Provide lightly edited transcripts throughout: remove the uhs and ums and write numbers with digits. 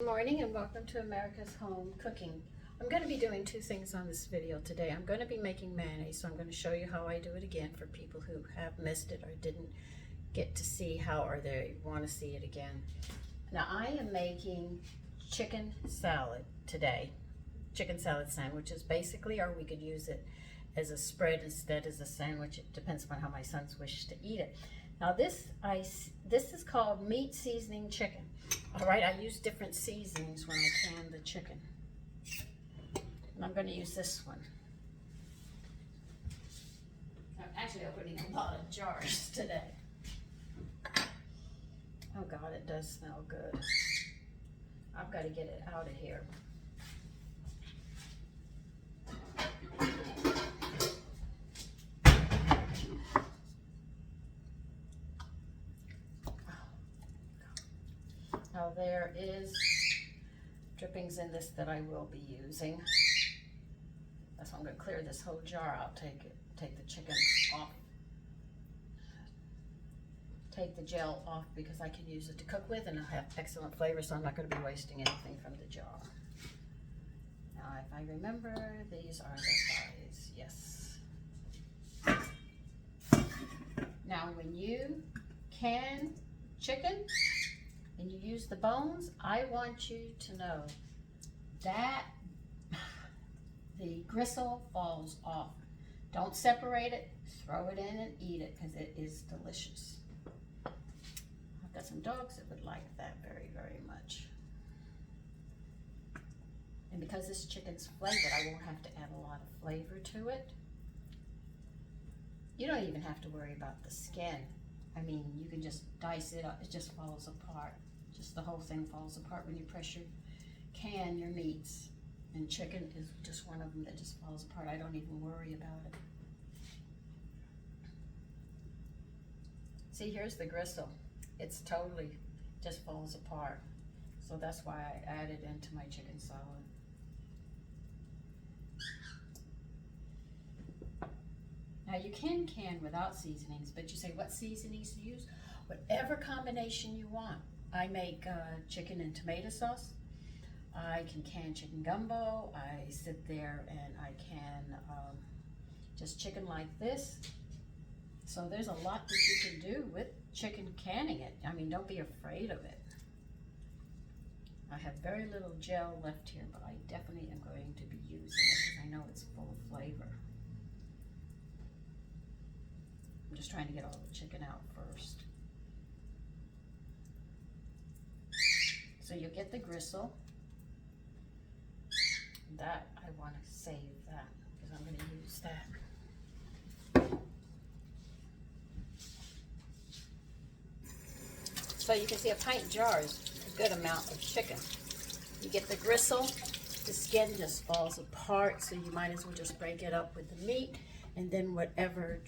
morning and welcome to America's Home Cooking. I'm going to be doing two things on this video today. I'm going to be making mayonnaise, so I'm going to show you how I do it again for people who have missed it or didn't get to see how, or they want to see it again. Now I am making chicken salad today. Chicken salad sandwiches basically, or we could use it as a spread instead as a sandwich. It depends on how my sons wish to eat it. Now this is called meat seasoning chicken. All right, I use different seasonings when I can the chicken. And I'm going to use this one. I'm actually opening a lot of jars today. Oh God, it does smell good. I've got to get it out of here. Now there is drippings in this that I will be using. That's why I'm going to clear this whole jar out, take the chicken off. Take the gel off because I can use it to cook with and it'll have excellent flavor, so I'm not going to be wasting anything from the jar. Now if I remember, these are the size, yes. Now when you can chicken and you use the bones, I want you to know that the gristle falls off. Don't separate it, throw it in and eat it because it is delicious. I've got some dogs that would like that very, very much. And because this chicken's flavored, I won't have to add a lot of flavor to it. You don't even have to worry about the skin. I mean, you can just dice it up, it just falls apart. Just the whole thing falls apart when you pressure can your meats. And chicken is just one of them that just falls apart. I don't even worry about it. See, here's the gristle. It's totally just falls apart. So that's why I added into my chicken salad. Now you can without seasonings, but you say what seasonings to use? Whatever combination you want. I make chicken and tomato sauce. I can chicken gumbo. I sit there and I can just chicken like this. So there's a lot that you can do with chicken canning it. I mean, don't be afraid of it. I have very little gel left here, but I definitely am going to be using it because I know it's full of flavor. I'm just trying to get all the chicken out first. So you'll get the gristle. That, I want to save that because I'm going to use that. So you can see a pint jar is a good amount of chicken. You get the gristle, the skin just falls apart, so you might as well just break it up with the meat, and then whatever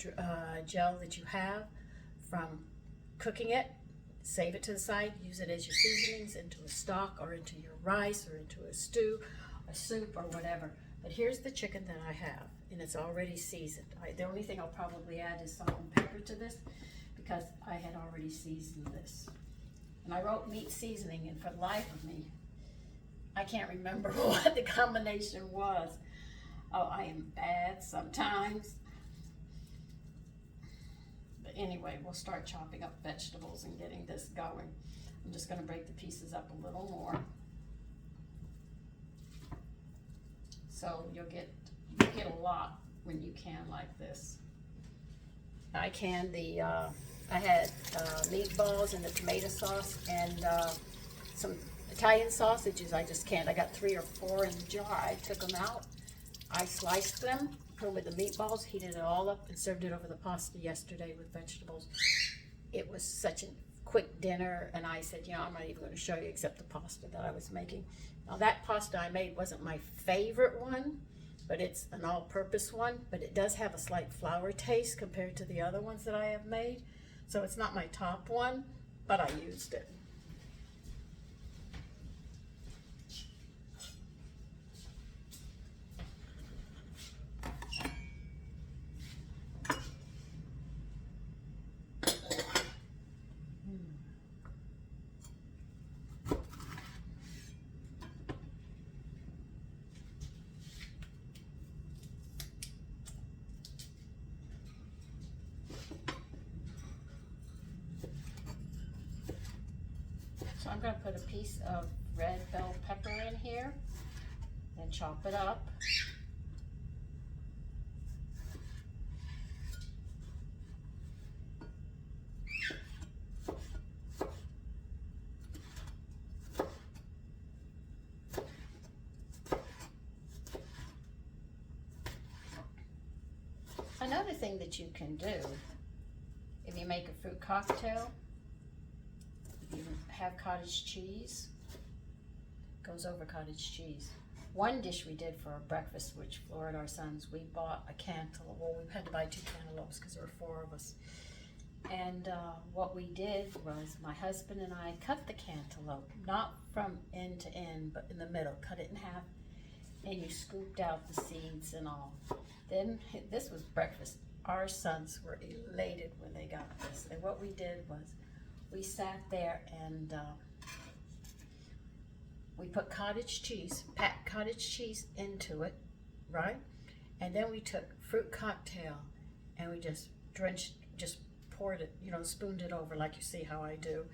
gel that you have from cooking it, save it to the side, use it as your seasonings into a stock or into your rice or into a stew, a soup or whatever. But here's the chicken that I have, and it's already seasoned. The only thing I'll probably add is salt and pepper to this because I had already seasoned this. And I wrote meat seasoning, and for the life of me, I can't remember what the combination was. Oh, I am bad sometimes. But anyway, we'll start chopping up vegetables and getting this going. I'm just going to break the pieces up a little more. So you get a lot when you can like this. I canned the, I had meatballs and the tomato sauce and some Italian sausages I just canned. I got 3 or 4 in the jar. I took them out. I sliced them, put them with the meatballs, heated it all up, and served it over the pasta yesterday with vegetables. It was such a quick dinner, and I said, you know, I'm not even going to show you except the pasta that I was making. Now that pasta I made wasn't my favorite one, but it's an all-purpose one, but it does have a slight flour taste compared to the other ones that I have made. So it's not my top one, but I used it. I'm gonna put a piece of red bell pepper in here and chop it up. Another thing that you can do, if you make a fruit cocktail, you have cottage cheese, goes over cottage cheese. One dish we did for our breakfast, which floored our sons, we bought a cantaloupe. Well, we had to buy 2 cantaloupes because there were 4 of us. And what we did was my husband and I cut the cantaloupe, not from end to end, but in the middle, cut it in half, and you scooped out the seeds and all. Then, this was breakfast. Our sons were elated when they got this. And what we did was, we sat there and we put cottage cheese, packed cottage cheese into it, right? And then we took fruit cocktail and we just poured it, you know, spooned it over like you see how I do.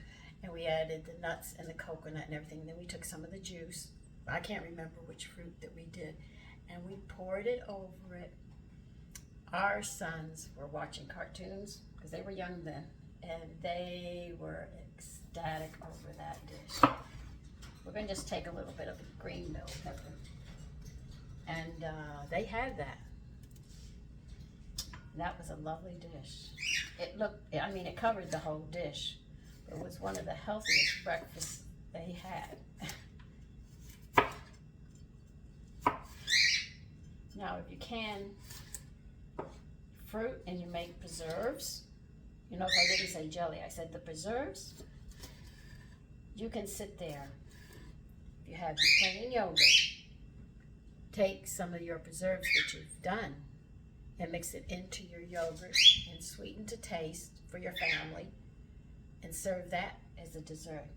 And we added the nuts and the coconut and everything. And then we took some of the juice. I can't remember which fruit that we did. And we poured it over it. Our sons were watching cartoons because they were young then, and they were ecstatic over that dish. We're going to just take a little bit of green bell pepper, and they had that. That was a lovely dish. It looked, I mean, it covered the whole dish. It was one of the healthiest breakfasts they had. Now, if you can fruit and you make preserves, you know, if I didn't say jelly, I said the preserves, you can sit there. If you have your plain yogurt, take some of your preserves that you've done and mix it into your yogurt and sweeten to taste for your family and serve that as a dessert.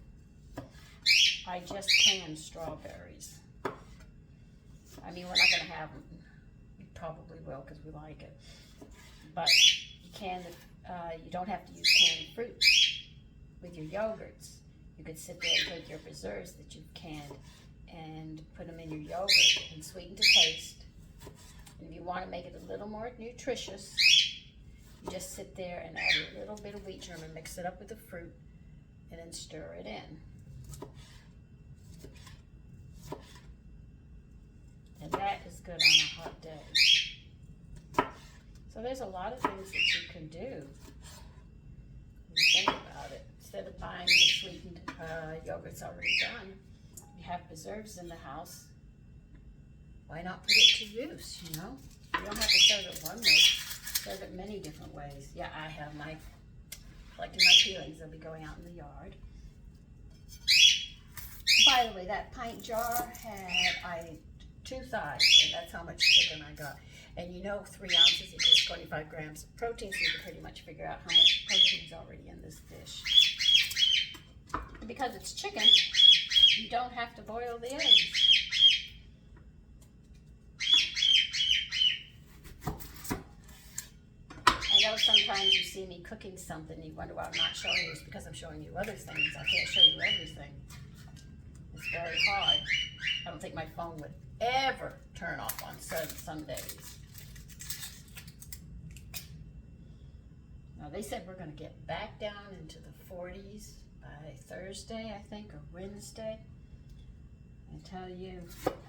I just canned strawberries. I mean, we're not going to have them. We probably will because we like it. But you can, you don't have to use canned fruit with your yogurts. You could sit there and take your preserves that you've canned and put them in your yogurt and sweeten to taste. And if you want to make it a little more nutritious, you just sit there and add a little bit of wheat germ and mix it up with the fruit and then stir it in. And that is good on a hot day. So there's a lot of things that you can do when you think about it. Instead of buying the sweetened yogurt's already done, you have preserves in the house. Why not put it to use, you know? You don't have to serve it one way. Serve it many different ways. Yeah, I have my, collecting my peelings. They'll be going out in the yard. By the way, that pint jar had 2 thighs, and that's how much chicken I got. And you know 3 ounces equals 25 grams of protein, so you can pretty much figure out how much protein is already in this dish. And because it's chicken, you don't have to boil the eggs. I know sometimes you see me cooking something, you wonder why I'm not showing you. It's because I'm showing you other things. I can't show you everything. It's very hard. I don't think my phone would ever turn off on some days. Now they said we're going to get back down into the 40s by Thursday, I think, or Wednesday. I tell you,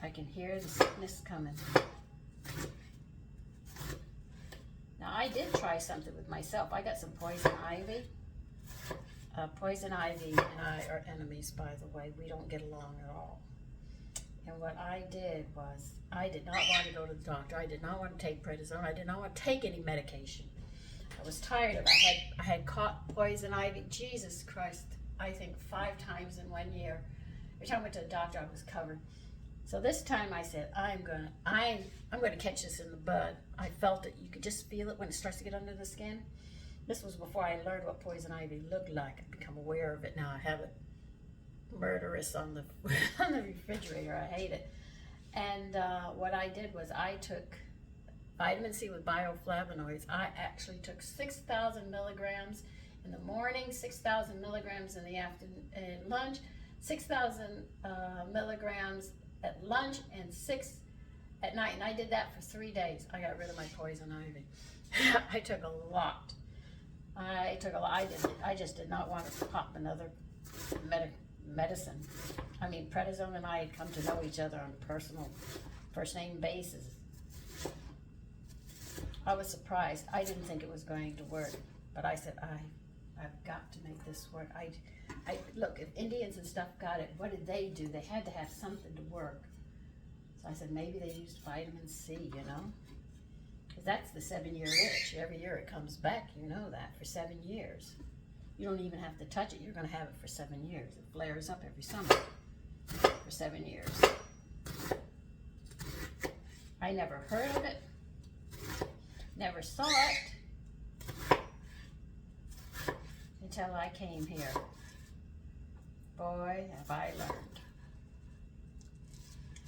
I can hear the sickness coming. Now I did try something with myself. I got some poison ivy. Poison ivy and I are enemies, by the way. We don't get along at all. And what I did was, I did not want to go to the doctor. I did not want to take prednisone. I did not want to take any medication. I was tired of it. I had caught poison ivy, Jesus Christ, I think 5 times in 1 year. Every time I went to the doctor, I was covered. So this time I said, I'm gonna catch this in the bud. I felt it. You could just feel it when it starts to get under the skin. This was before I learned what poison ivy looked like. I've become aware of it now. I have it murderous on the on the refrigerator. I hate it. And what I did was I took vitamin C with bioflavonoids. I actually took 6,000 milligrams in the morning, 6,000 milligrams in the afternoon, lunch, 6,000 milligrams at lunch and 6 at night, and I did that for 3 days. I got rid of my poison ivy. I took a lot. I just did not want to pop another medicine. I mean, prednisone and I had come to know each other on a personal first name basis. I was surprised. I didn't think it was going to work, but I said, I've got to make this work. Look, if Indians and stuff got it, what did they do? They had to have something to work. So I said, maybe they used vitamin C, you know? Because that's the 7-year itch. Every year it comes back, you know that, for 7 years. You don't even have to touch it. You're going to have it for 7 years. It flares up every summer for 7 years. I never heard of it. Never saw it. Until I came here. Boy, have I learned.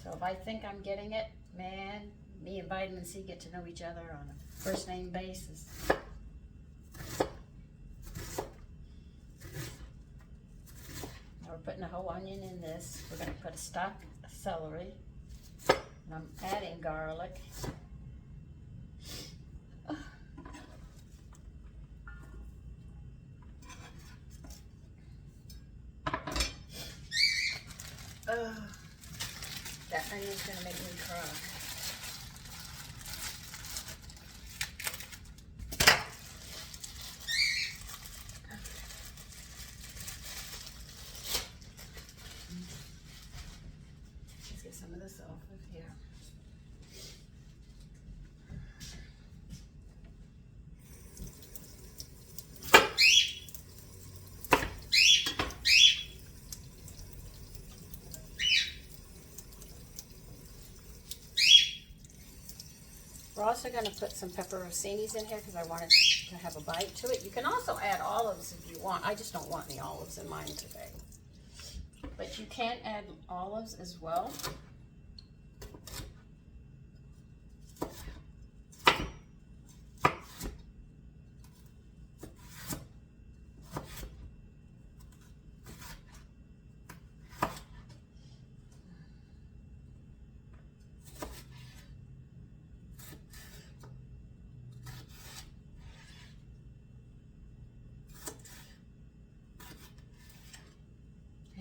So if I think I'm getting it, man, me and vitamin C get to know each other on a first name basis. Now we're putting a whole onion in this. We're going to put a stalk of celery. And I'm adding garlic. That onion's gonna make me cry. Let's get some of this off of here. We're also going to put some pepperoncinis in here because I want it to have a bite to it. You can also add olives if you want. I just don't want any olives in mine today. But you can add olives as well.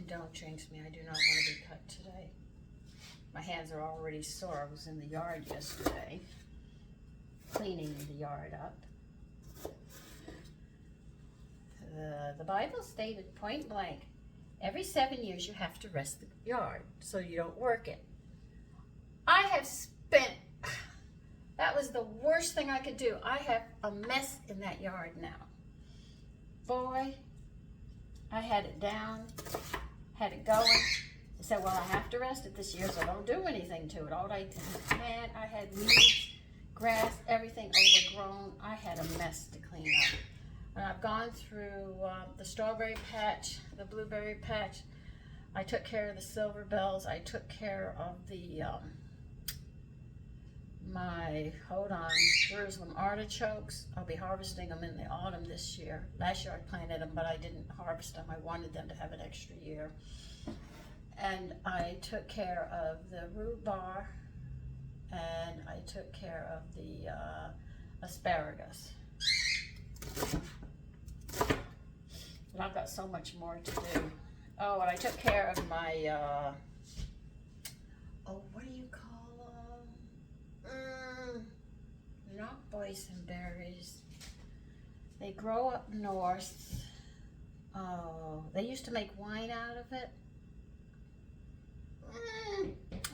Don't jinx me, I do not want to be cut today. My hands are already sore. I was in the yard yesterday, cleaning the yard up. The Bible stated point blank, every 7 years you have to rest the yard so you don't work it. I have spent, that was the worst thing I could do. I have a mess in that yard now. Boy, I had it down. Had it going. I said, well, I have to rest it this year, so don't do anything to it. Man, I had weeds, grass, everything overgrown. I had a mess to clean up. And I've gone through the strawberry patch, the blueberry patch. I took care of the silver bells. I took care of the, Jerusalem artichokes. I'll be harvesting them in the autumn this year. Last year I planted them, but I didn't harvest them. I wanted them to have an extra year. And I took care of the rhubarb, and I took care of the asparagus. And I've got so much more to do. Oh, and I took care of my, what do you call them? They're not boysenberries. They grow up north. Oh, they used to make wine out of it.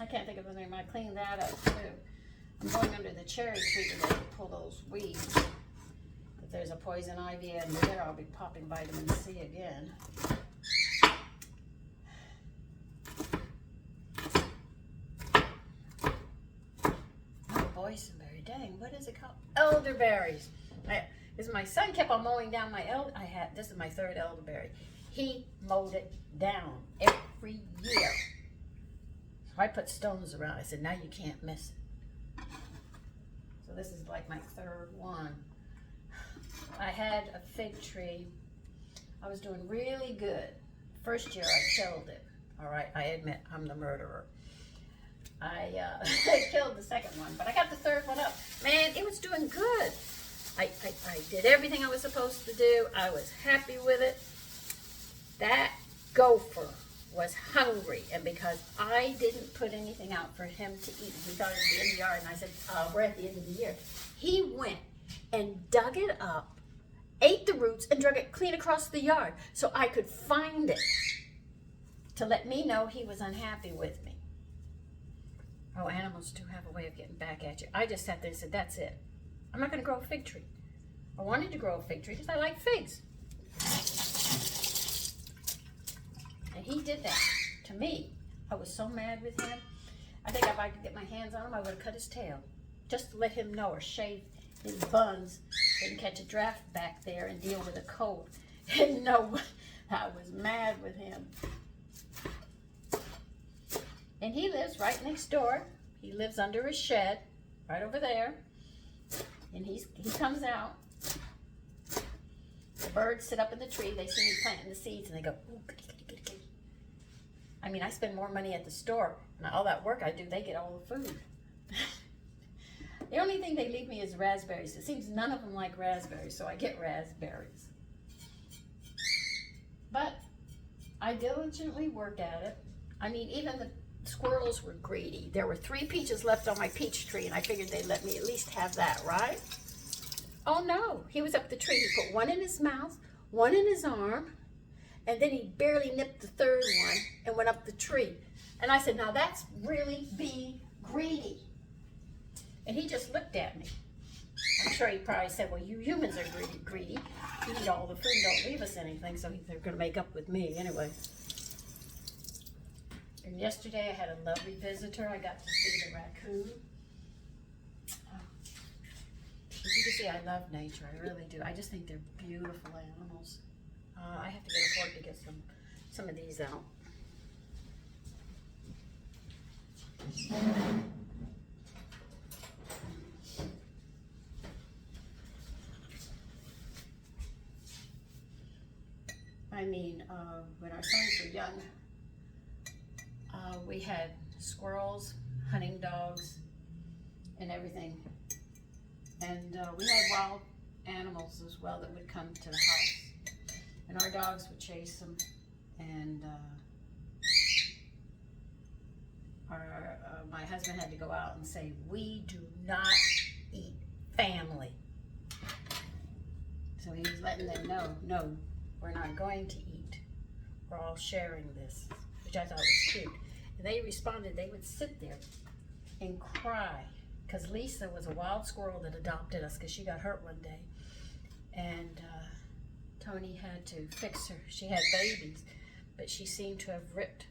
I can't think of the name. I cleaned that up too. I'm going under the cherry tree today to pull those weeds. If there's a poison ivy in there, I'll be popping vitamin C again. Not boysenberry, dang, what is it called? Elderberries. Because my son kept on mowing down my this is my third elderberry. He mowed it down every year. So I put stones around. I said, now you can't miss it. So this is like my third one. I had a fig tree. I was doing really good. first year I killed it. All right, I admit I'm the murderer. I killed the second one, but I got the third one up. Man, it was doing good. I did everything I was supposed to do. I was happy with it. That gopher was hungry, and because I didn't put anything out for him to eat, he thought it'd be in the yard, and I said, we're at the end of the year. He went and dug it up, ate the roots, and drug it clean across the yard so I could find it to let me know he was unhappy with me. Oh, animals do have a way of getting back at you. I just sat there and said, that's it. I'm not going to grow a fig tree. I wanted to grow a fig tree because I like figs. And he did that to me. I was so mad with him. I think if I could get my hands on him, I would have cut his tail. Just to let him know, or shave his buns and catch a draft back there and deal with a cold. And no, I was mad with him. And he lives right next door. He lives under a shed, right over there. And he comes out. The birds sit up in the tree. They see me planting the seeds, and they go, ooh, goody, goody, goody, goody. I mean, I spend more money at the store. And all that work I do, they get all the food. The only thing they leave me is raspberries. It seems none of them like raspberries, so I get raspberries. But I diligently work at it. I mean, even the squirrels were greedy. There were 3 peaches left on my peach tree, and I figured they'd let me at least have that, right? Oh no, he was up the tree. He put one in his mouth, one in his arm, and then he barely nipped the third one and went up the tree. And I said, now that's really being greedy. And he just looked at me. I'm sure he probably said, well, you humans are greedy. You eat all the food and don't leave us anything, so they're going to make up with me anyway. And yesterday I had a lovely visitor. I got to see the raccoon. As you can see, I love nature. I really do. I just think they're beautiful animals. I have to get a fork to get some of these out. I mean, when our sons were young, we had squirrels, hunting dogs, and everything. And we had wild animals as well that would come to the house. And our dogs would chase them. And my husband had to go out and say, we do not eat family. So he was letting them know, no, we're not going to eat. We're all sharing this, which I thought was cute. And they responded, they would sit there and cry. Because Lisa was a wild squirrel that adopted us because she got hurt one day. And Tony had to fix her. She had babies, but she seemed to have ripped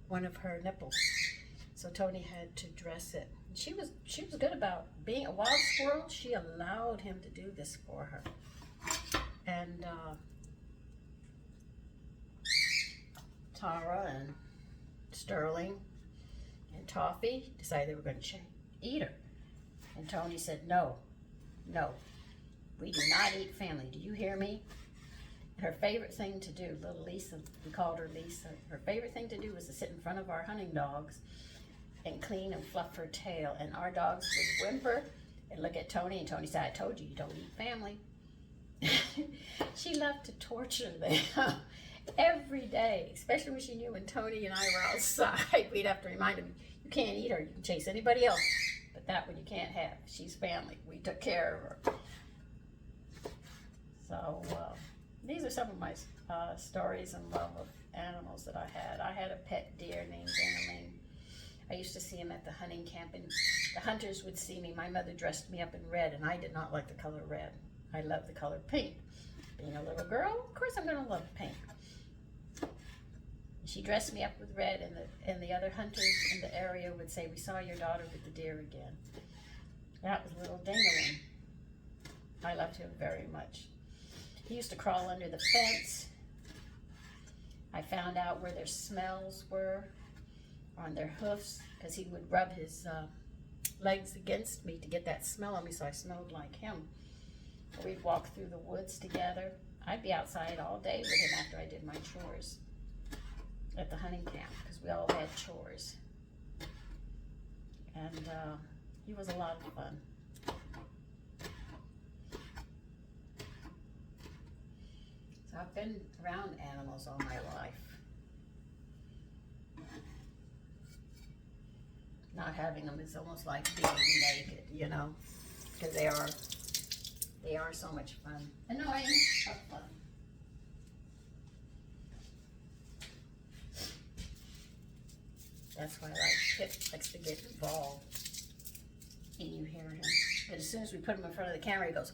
one of her nipples. So Tony had to dress it. And she was good about being a wild squirrel. She allowed him to do this for her. And Tara and Sterling and Toffee decided they were going to eat her. And Tony said, no, we do not eat family. Do you hear me? And her favorite thing to do, little Lisa, we called her Lisa, her favorite thing to do was to sit in front of our hunting dogs and clean and fluff her tail. And our dogs would whimper and look at Tony, and Tony said, I told you, you don't eat family. She loved to torture them every day, especially when she knew when Tony and I were outside. We'd have to remind them, you can't eat her, you can chase anybody else, but that one you can't have. She's family. We took care of her. So these are some of my stories and love of animals that I had. I had a pet deer named Dinnerling. I used to see him at the hunting camp, and the hunters would see me. My mother dressed me up in red, and I did not like the color red. I love the color pink. Being a little girl, of course I'm going to love pink. She dressed me up with red, and the other hunters in the area would say, we saw your daughter with the deer again. That was little Dingerling. I loved him very much. He used to crawl under the fence. I found out where their smells were on their hoofs, because he would rub his legs against me to get that smell on me, so I smelled like him. We'd walk through the woods together. I'd be outside all day with him after I did my chores. at the hunting camp because we all had chores. And it was a lot of fun. So I've been around animals all my life. Not having them is almost like being naked, you know, because they are so much fun. Annoying, but fun. That's why Pip likes to get involved, and you hear him. But as soon as we put him in front of the camera, he goes,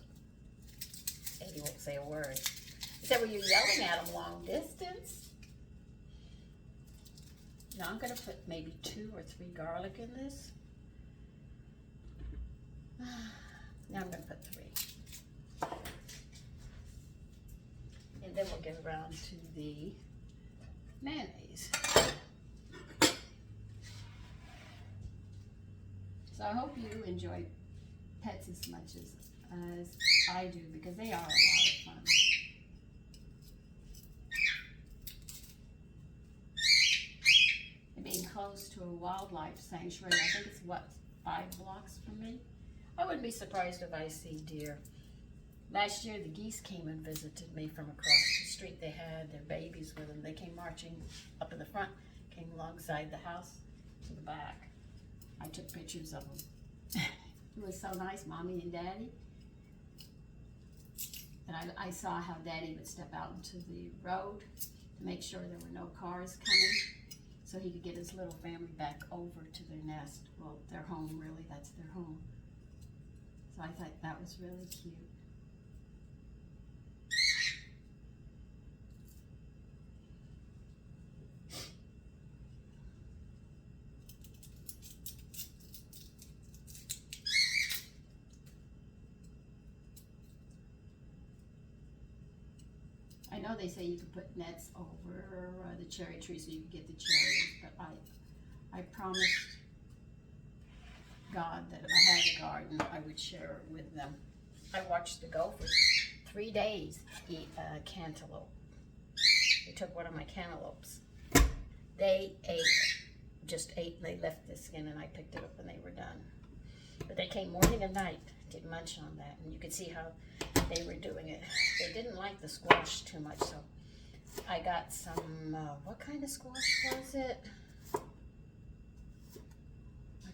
and he won't say a word. He said, well, you're yelling at him long distance. Now I'm going to put maybe 2 or 3 garlic in this. Now I'm going to put 3. And then we'll get around to the mayonnaise. So I hope you enjoy pets as much as I do, because they are a lot of fun. Being close to a wildlife sanctuary, I think it's what, 5 blocks from me? I wouldn't be surprised if I see deer. Last year the geese came and visited me from across the street. They had their babies with them. They came marching up in the front, came alongside the house to the back. I took pictures of them. It was so nice, Mommy and Daddy. And I saw how Daddy would step out into the road to make sure there were no cars coming, so he could get his little family back over to their nest. Well, their home, really, that's their home. So I thought that was really cute. I know they say you can put nets over the cherry tree so you can get the cherries, but I promised God that if I had a garden, I would share it with them. I watched the gophers 3 days eat cantaloupe. They took one of my cantaloupes. They just ate, and they left the skin, and I picked it up when they were done. But they came morning and night, did munch on that, and you could see how they were doing it. They didn't like the squash too much, so I got some, what kind of squash was it? I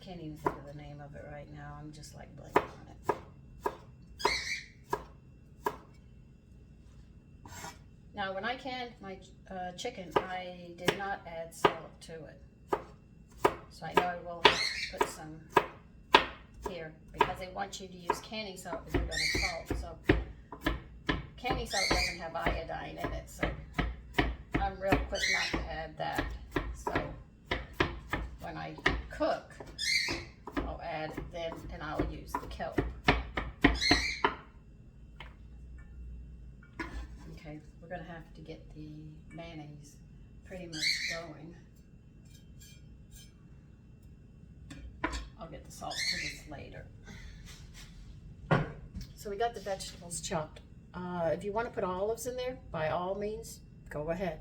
can't even think of the name of it right now. I'm just like blanking on it. Now, when I canned my chicken, I did not add salt to it. So I know I will have to put some here, because they want you to use canning salt if you're going to salt. So canning salt doesn't have iodine in it, so I'm real quick not to add that. So when I cook, I'll add it then, and I'll use the kelp. Okay, we're going to have to get the mayonnaise pretty much going. I'll get the salt to this later. So we got the vegetables chopped. If you want to put olives in there, by all means, go ahead.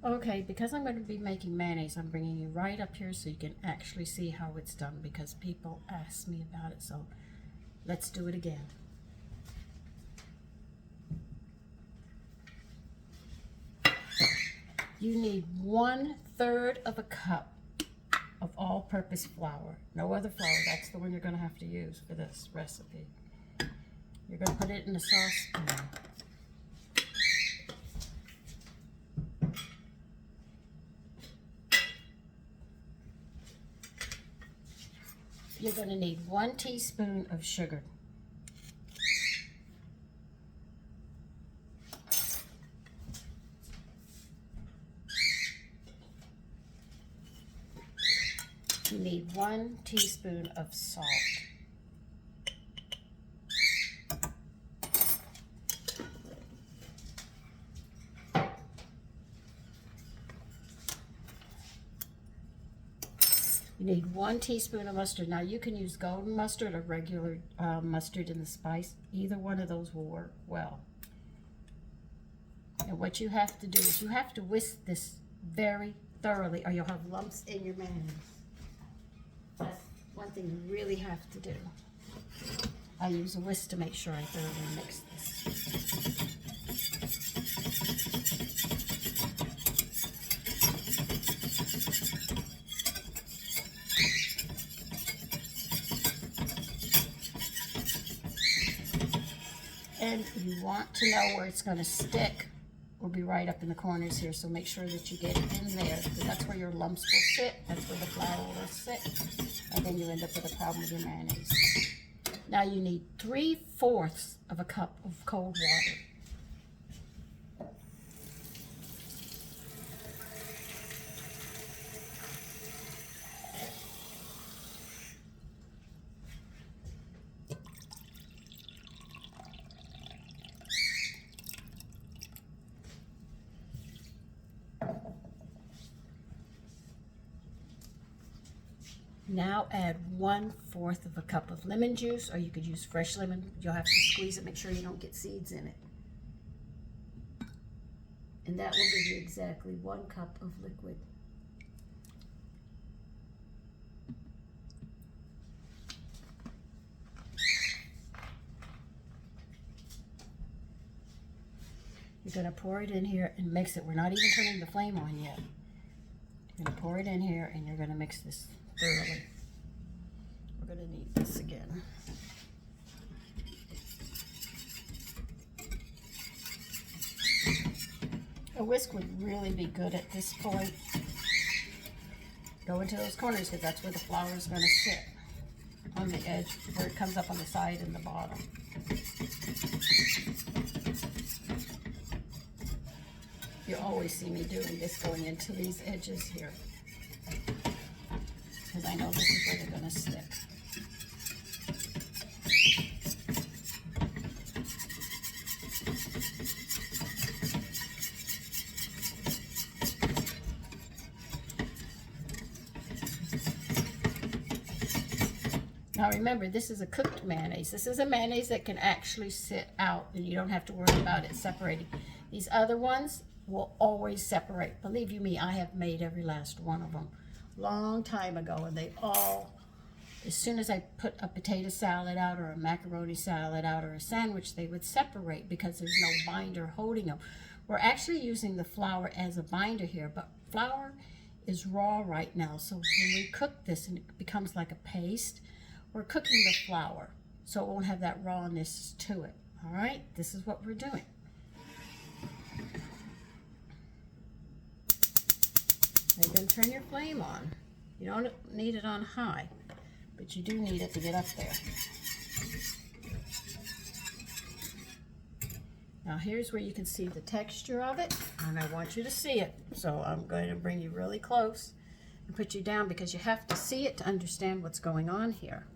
Okay, because I'm going to be making mayonnaise, I'm bringing you right up here so you can actually see how it's done, because people ask me about it. So let's do it again. You need 1/3 of a cup of all-purpose flour. No other flour. That's the one you're going to have to use for this recipe. You're going to put it in a saucepan. You're going to need 1 teaspoon of sugar. You need 1 teaspoon of salt. You need 1 teaspoon of mustard. Now you can use golden mustard or regular mustard in the spice. Either one of those will work well. And what you have to do is you have to whisk this very thoroughly, or you'll have lumps in your mayonnaise. That's one thing you really have to do. I use a whisk to make sure I thoroughly mix this. And you want to know where it's going to stick. Will be right up in the corners here, so make sure that you get it in there, because that's where your lumps will sit, that's where the flour will sit, and then you end up with a problem with your mayonnaise. Now you need 3/4 of a cup of cold water. Now add 1/4 of a cup of lemon juice, or you could use fresh lemon. You'll have to squeeze it, make sure you don't get seeds in it. And that will give you exactly 1 cup of liquid. You're going to pour it in here and mix it. We're not even turning the flame on yet. You're going to pour it in here and you're going to mix this thoroughly. We're going to need this again. A whisk would really be good at this point. Go into those corners, because that's where the flour is going to sit, on the edge, where it comes up on the side and the bottom. You always see me doing this, going into these edges here, because I know this is where they're going to stick. Now remember, this is a cooked mayonnaise. This is a mayonnaise that can actually sit out and you don't have to worry about it separating. These other ones will always separate. Believe you me, I have made every last one of them long time ago, and they all, as soon as I put a potato salad out or a macaroni salad out or a sandwich, they would separate because there's no binder holding them. We're actually using the flour as a binder here, but flour is raw right now, so when we cook this and it becomes like a paste, we're cooking the flour, so it won't have that rawness to it. All right, this is what we're doing. Now you're going to turn your flame on. You don't need it on high, but you do need it to get up there. Now here's where you can see the texture of it, and I want you to see it. So I'm going to bring you really close and put you down, because you have to see it to understand what's going on here.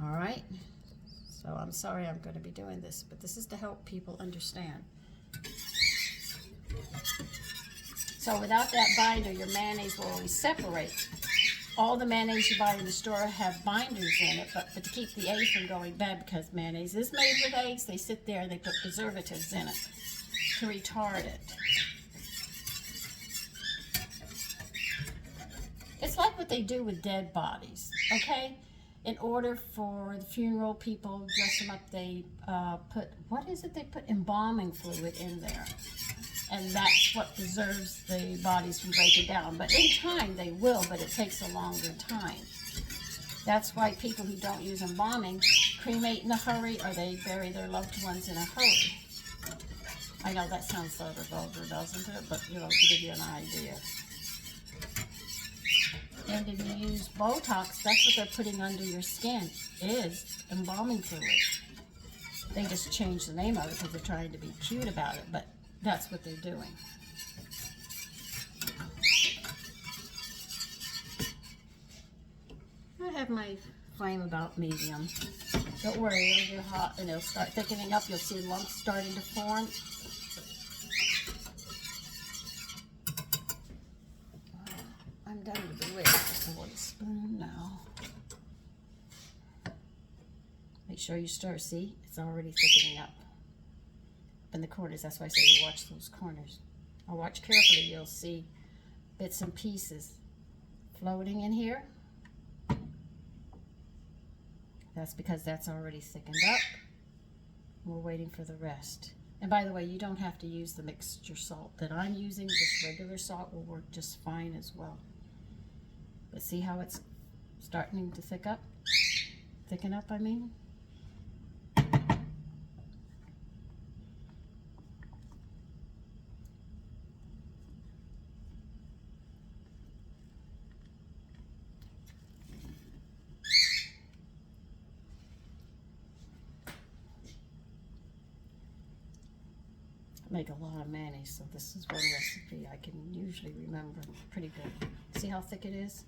All right, so I'm sorry I'm going to be doing this, but this is to help people understand. So without that binder, your mayonnaise will always separate. All the mayonnaise you buy in the store have binders in it, but to keep the egg from going bad, because mayonnaise is made with eggs, they sit there and they put preservatives in it to retard it. It's like what they do with dead bodies, okay? In order for the funeral people, dress them up, they put, what is it they put? Embalming fluid in there. And that's what preserves the bodies from breaking down. But in time, they will, but it takes a longer time. That's why people who don't use embalming cremate in a hurry, or they bury their loved ones in a hurry. I know that sounds sort of vulgar, doesn't it? But, you know, to give you an idea. And if you use Botox, that's what they're putting under your skin, is embalming fluid. They just changed the name of it because they're trying to be cute about it, but that's what they're doing. I have my flame about medium. Don't worry, it'll get hot and it'll start thickening up. You'll see lumps starting to form. I'm done with the whisk. Just a little spoon now. Make sure you stir. See, it's already thickening up. in the corners. That's why I say you watch those corners. Now watch carefully. You'll see bits and pieces floating in here. That's because that's already thickened up. We're waiting for the rest. And by the way, you don't have to use the mixture salt that I'm using. Just regular salt will work just fine as well. But see how it's starting to thicken up, I mean. Make a lot of mayonnaise, so this is one recipe I can usually remember pretty good. See how thick it is?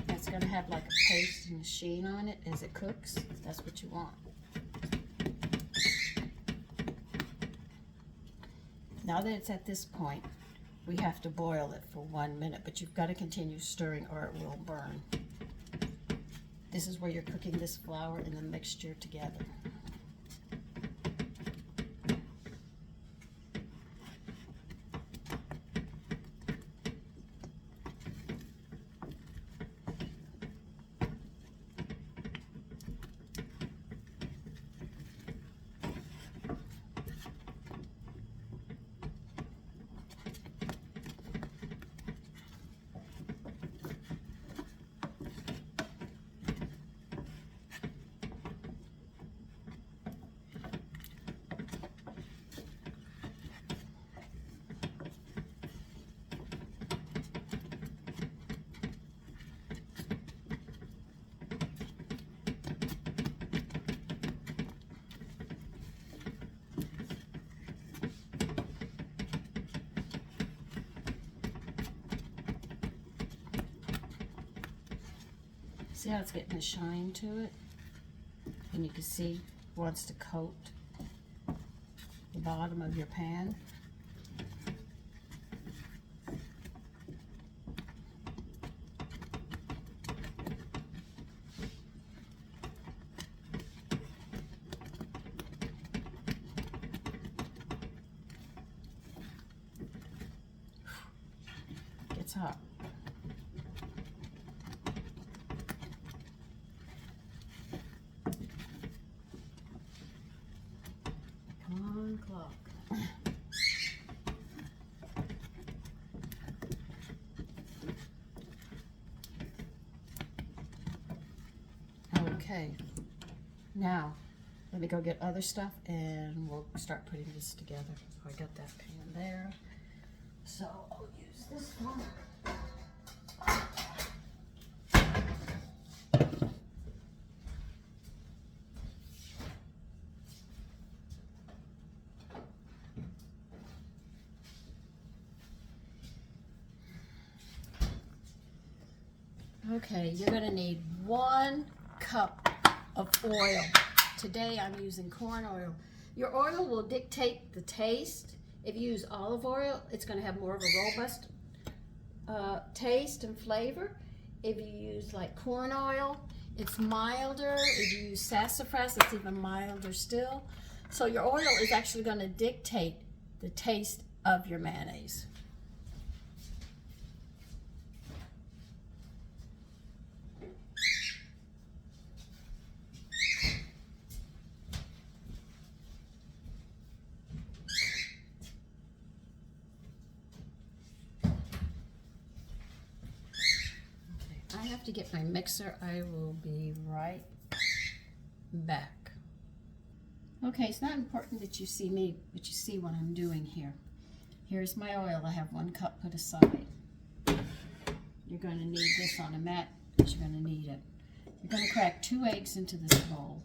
It's going to have like a paste and a sheen on it as it cooks. That's what you want. Now that it's at this point, we have to boil it for 1 minute, but you've got to continue stirring or it will burn. This is where you're cooking this flour and the mixture together. See how it's getting a shine to it? And you can see it wants to coat the bottom of your pan. Gets hot. Clock. Okay, now let me go get other stuff and we'll start putting this together. I got that pan there, so I'll use this one. Okay, you're going to need 1 cup of oil. Today I'm using corn oil. Your oil will dictate the taste. If you use olive oil, it's going to have more of a robust taste and flavor. If you use like corn oil, it's milder. If you use sassafras, it's even milder still. So your oil is actually going to dictate the taste of your mayonnaise. I have to get my mixer. I will be right back. Okay, it's not important that you see me, but you see what I'm doing here. Here's my oil. I have 1 cup put aside. You're going to need this on a mat, but you're going to need it. You're going to crack 2 eggs into this bowl.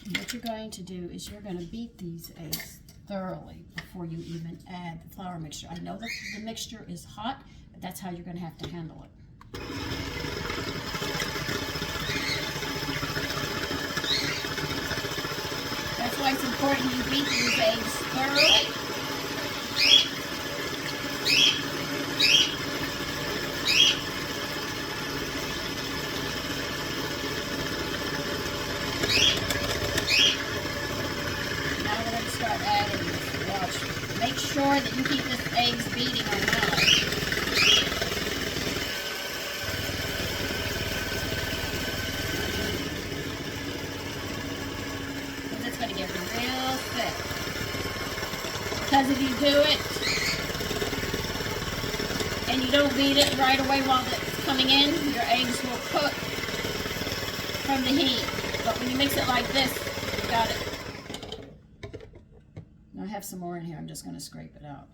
And what you're going to do is you're going to beat these eggs thoroughly before you even add the flour mixture. I know that the mixture is hot, but that's how you're going to have to handle it. That's why it's important you beat these eggs thoroughly. that you keep this eggs beating on high. Because it's going to get real thick. Because if you do it and you don't beat it right away while it's coming in, your eggs will cook from the heat. But when you mix it like this, you got it. I have some more in here. I'm just going to scrape it out.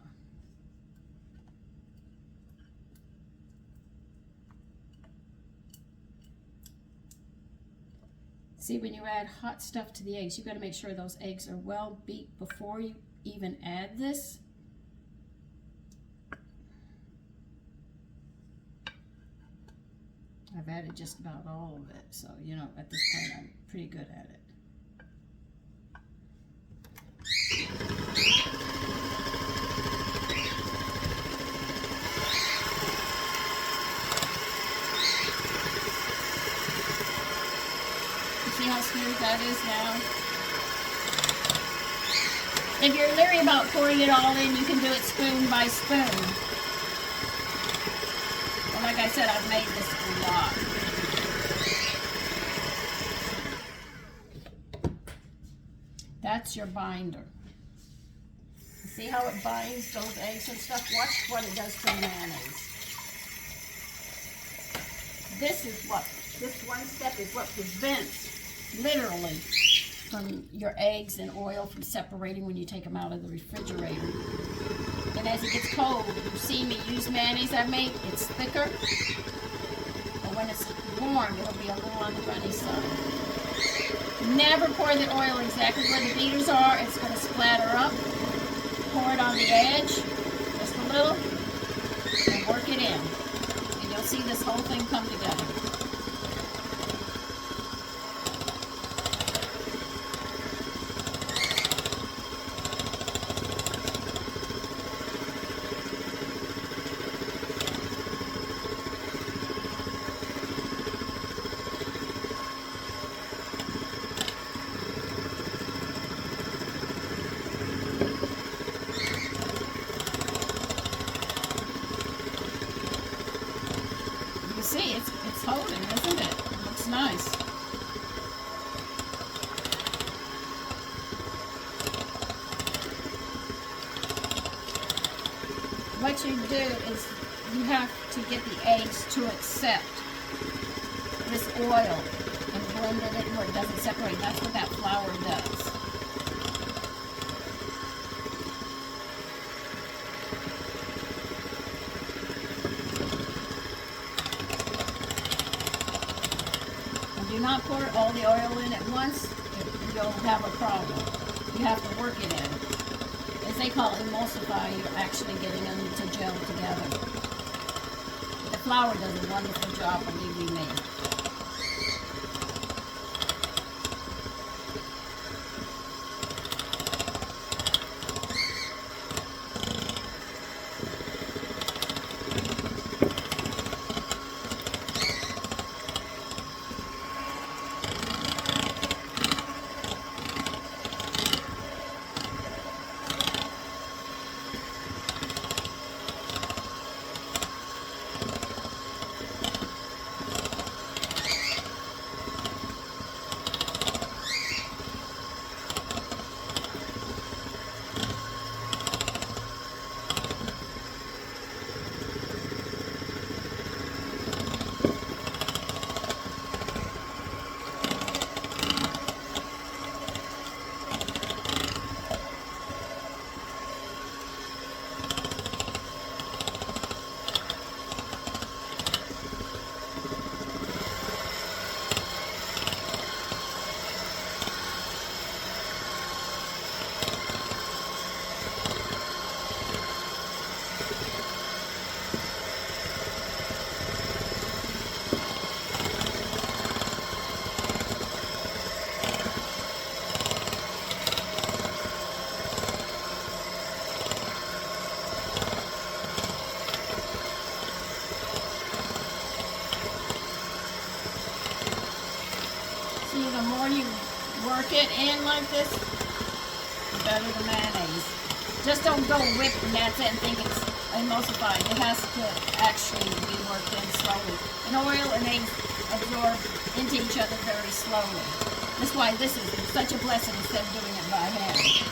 See, when you add hot stuff to the eggs, you've got to make sure those eggs are well beat before you even add this. I've added just about all of it, so you know, at this point I'm pretty good at it. You see how smooth that is now? If you're leery about pouring it all in, you can do it spoon by spoon. Well, like I said, I've made this a lot. That's your binder. See how it binds those eggs and stuff? Watch what it does to the mayonnaise. This one step is what prevents, literally, from your eggs and oil from separating when you take them out of the refrigerator. And as it gets cold, you see me use mayonnaise I make, it's thicker. But when it's warm, it'll be a little on the runny side. Never pour the oil exactly where the beaters are. It's going to splatter up. Pour it on the edge, just a little, and work it in. And you'll see this whole thing come together. See, it's holding, isn't it? It looks nice. What you do is you have to get the eggs to accept this oil and blend it in where it doesn't separate. That's what that flour does. Do not pour all the oil in at once, you'll have a problem. You have to work it in. As they call it, emulsify, you're actually getting them to gel together. The flour does a wonderful job, believe you me. See, the more you work it in like this, the better the mayonnaise. Just don't go whip and that's it and think it's emulsified. It has to actually be worked in slowly. And oil and eggs absorb into each other very slowly. That's why this is such a blessing instead of doing it by hand.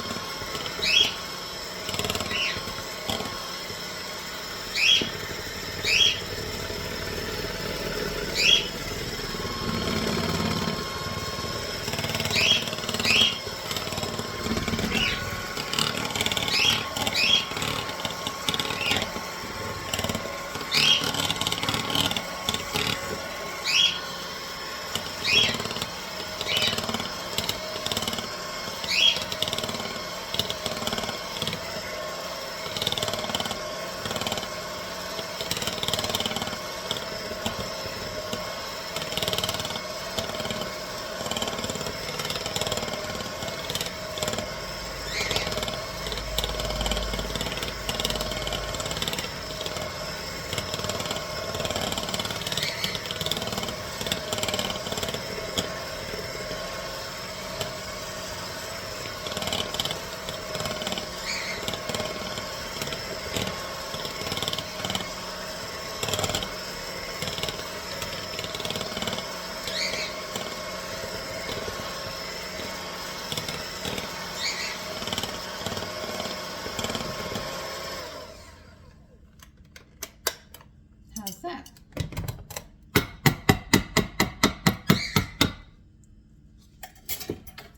How's that?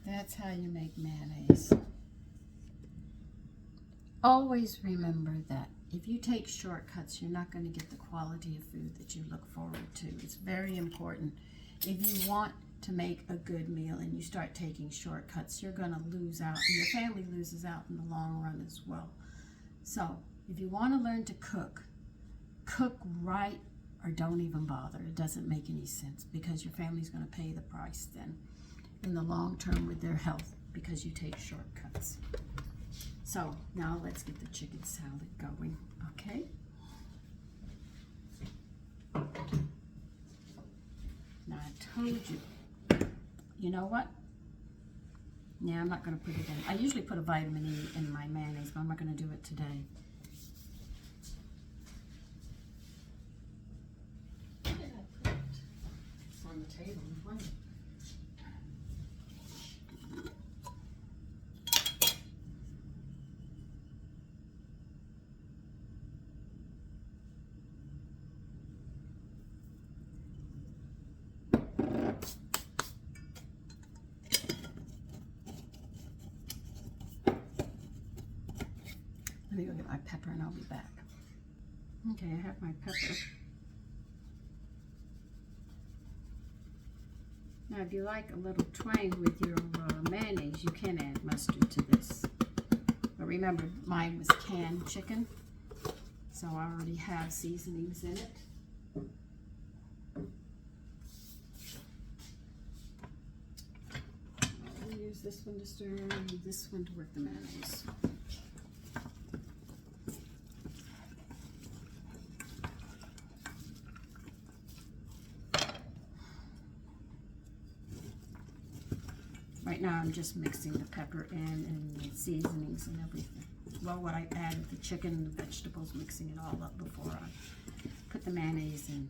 That's how you make mayonnaise. Always remember that if you take shortcuts, you're not going to get the quality of food that you look forward to. It's very important. If you want to make a good meal and you start taking shortcuts, you're going to lose out, and your family loses out in the long run as well. So if you want to learn to cook, cook right or don't even bother. It doesn't make any sense because your family's going to pay the price then in the long term with their health because you take shortcuts. So now let's get the chicken salad going, okay? Now I told you know what? Yeah, I'm not going to put it in. I usually put a vitamin E in my mayonnaise, but I'm not going to do it today. Where did I put it? It's on the table in front of me. Let me go get my pepper and I'll be back. Okay, I have my pepper. Now, if you like a little twang with your mayonnaise, you can add mustard to this. But remember, mine was canned chicken, so I already have seasonings in it. I'll use this one to stir and this one to work the mayonnaise. Right now I'm just mixing the pepper in and the seasonings and everything. Well, what I added, the chicken and the vegetables, mixing it all up before I put the mayonnaise in.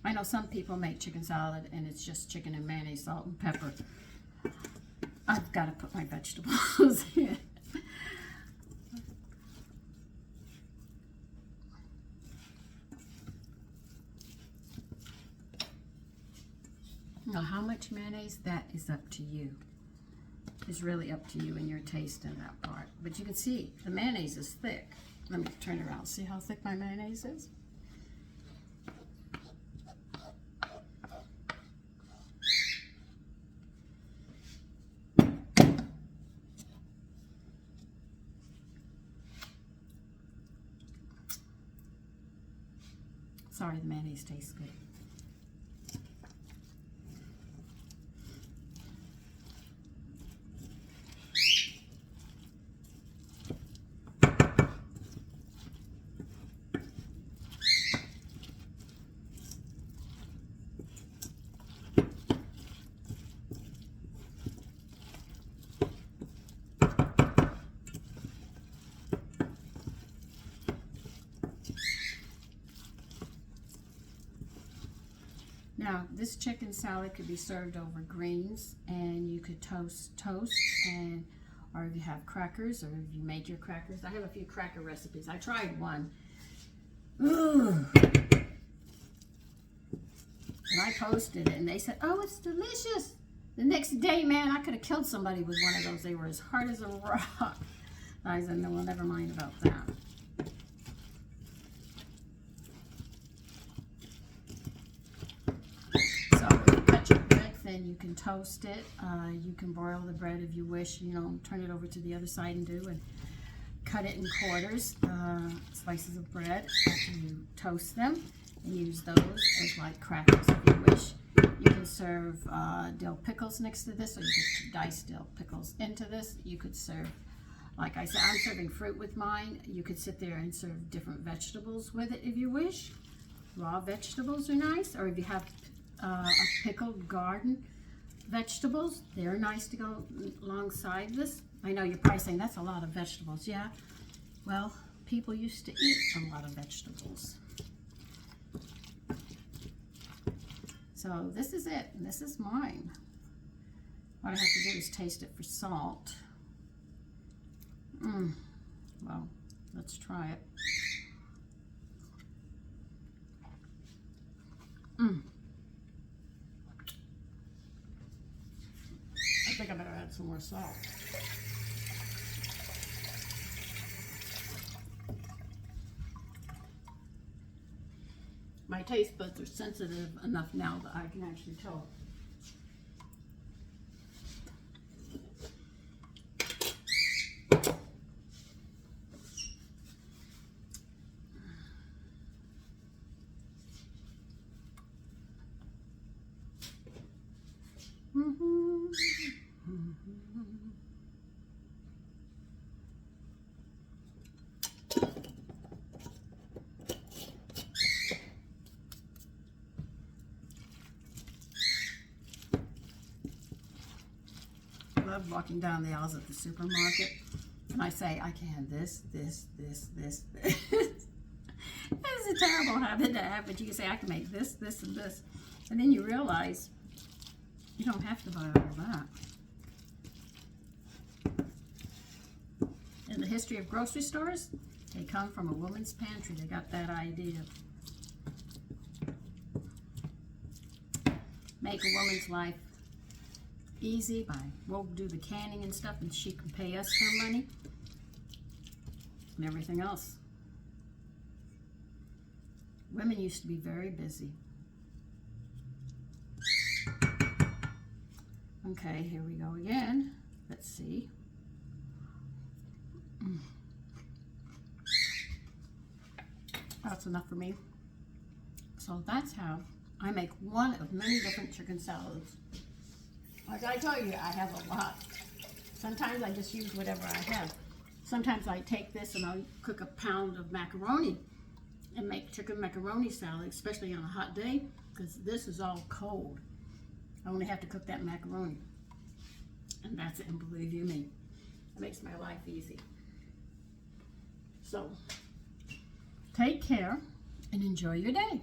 I know some people make chicken salad and it's just chicken and mayonnaise, salt and pepper. I've got to put my vegetables in. Now, how much mayonnaise, that is up to you. It's really up to you and your taste in that part. But you can see the mayonnaise is thick. Let me turn it around. See how thick my mayonnaise is? Sorry, the mayonnaise tastes good. Now, this chicken salad could be served over greens, and you could toast, and or if you have crackers, or if you made your crackers. I have a few cracker recipes. I tried one. Ooh. And I posted it, and they said, "Oh, it's delicious." The next day, man, I could have killed somebody with one of those. They were as hard as a rock. I said, "No, well, never mind about that." So you cut your bread thin, you can toast it. You can broil the bread if you wish. You know, turn it over to the other side and cut it in quarters, slices of bread. After you toast them, and use those as like crackers if you wish. You can serve dill pickles next to this, or you could dice dill pickles into this. You could serve, like I said, I'm serving fruit with mine. You could sit there and serve different vegetables with it if you wish. Raw vegetables are nice, or if you have a pickled garden vegetables, they're nice to go alongside this. I know you're probably saying, that's a lot of vegetables. Yeah, well, people used to eat a lot of vegetables. So this is it, and this is mine. What I have to do is taste it for salt. Well, let's try it. I think I better add some more salt. My taste buds are sensitive enough now that I can actually tell. I love walking down the aisles at the supermarket, and I say, I can this. It's a terrible habit to have, but you can say, I can make this, this, and this. And then you realize you don't have to buy all that. In the history of grocery stores, they come from a woman's pantry. They got that idea. Make a woman's life easy by, we'll do the canning and stuff, and she can pay us her money and everything else. Women used to be very busy. Okay, here we go again. Let's see. That's enough for me. So that's how I make one of many different chicken salads. Like I told you, I have a lot. Sometimes I just use whatever I have. Sometimes I take this and I'll cook a pound of macaroni and make chicken macaroni salad, especially on a hot day, because this is all cold. I only have to cook that macaroni. And that's it, and believe you me, it makes my life easy. So, take care and enjoy your day.